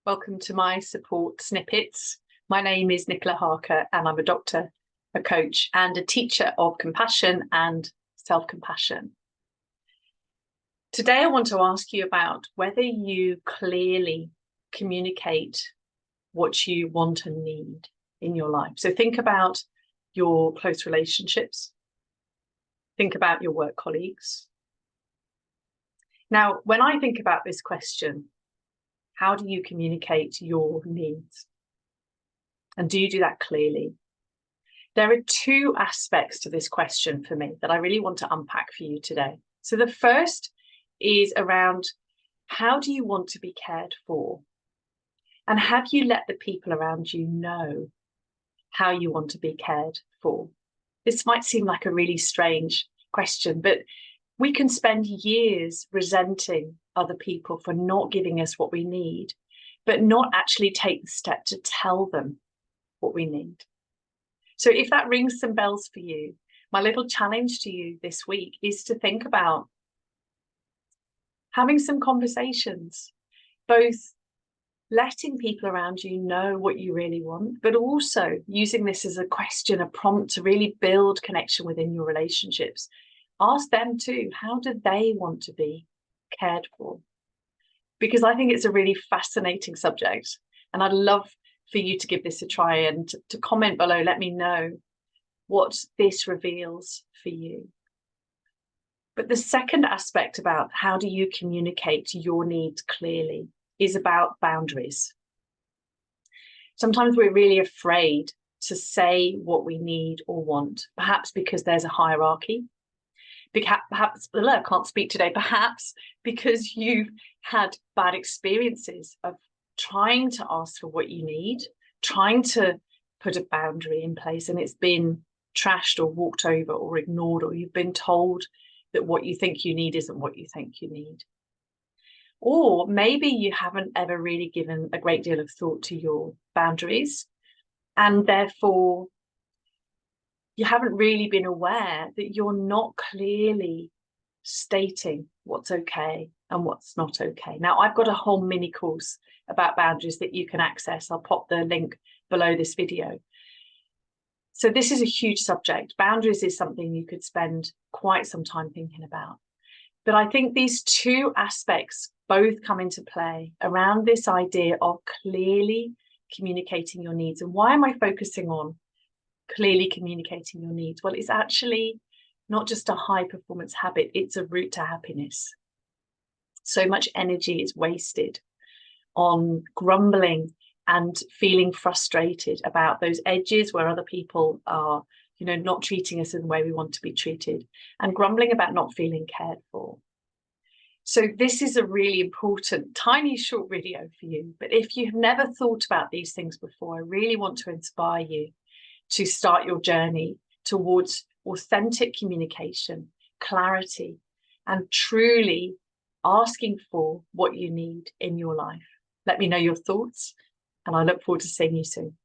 Welcome to my support snippets. My name is Nicola Harker and I'm a doctor, a coach and a teacher of compassion and self-compassion. Today I want to ask you about whether you clearly communicate what you want and need in your life. So think about your close relationships. Think about your work colleagues. Now, when I think about this question, how do you communicate your needs? And do you do that clearly? There are two aspects to this question for me that I really want to unpack for you today. So the first is around, how do you want to be cared for? And have you let the people around you know how you want to be cared for? This might seem like a really strange question, but we can spend years resenting other people for not giving us what we need, but not actually take the step to tell them what we need. So if that rings some bells for you, my little challenge to you this week is to think about having some conversations, both letting people around you know what you really want, but also using this as a question, a prompt to really build connection within your relationships. Ask them too, how do they want to be cared for? Because I think it's a really fascinating subject and I'd love for you to give this a try and to comment below. Let me know what this reveals for you. But the second aspect about how do you communicate your needs clearly is about boundaries. Sometimes we're really afraid to say what we need or want, perhaps because there's a hierarchy. Perhaps, I can't speak today, perhaps because you've had bad experiences of trying to ask for what you need, trying to put a boundary in place and it's been trashed or walked over or ignored, or you've been told that what you think you need isn't what you think you need. Or maybe you haven't ever really given a great deal of thought to your boundaries and therefore you haven't really been aware that you're not clearly stating what's okay and what's not okay. Now, I've got a whole mini course about boundaries that you can access. I'll pop the link below this video. So this is a huge subject. Boundaries is something you could spend quite some time thinking about. But I think these two aspects both come into play around this idea of clearly communicating your needs. And why am I focusing on clearly communicating your needs? Well, it's actually not just a high performance habit, it's a route to happiness. So much energy is wasted on grumbling and feeling frustrated about those edges where other people are, not treating us in the way we want to be treated, and grumbling about not feeling cared for. So this is a really important, tiny, short video for you. But if you've never thought about these things before, I really want to inspire you to start your journey towards authentic communication, clarity, and truly asking for what you need in your life. Let me know your thoughts, and I look forward to seeing you soon.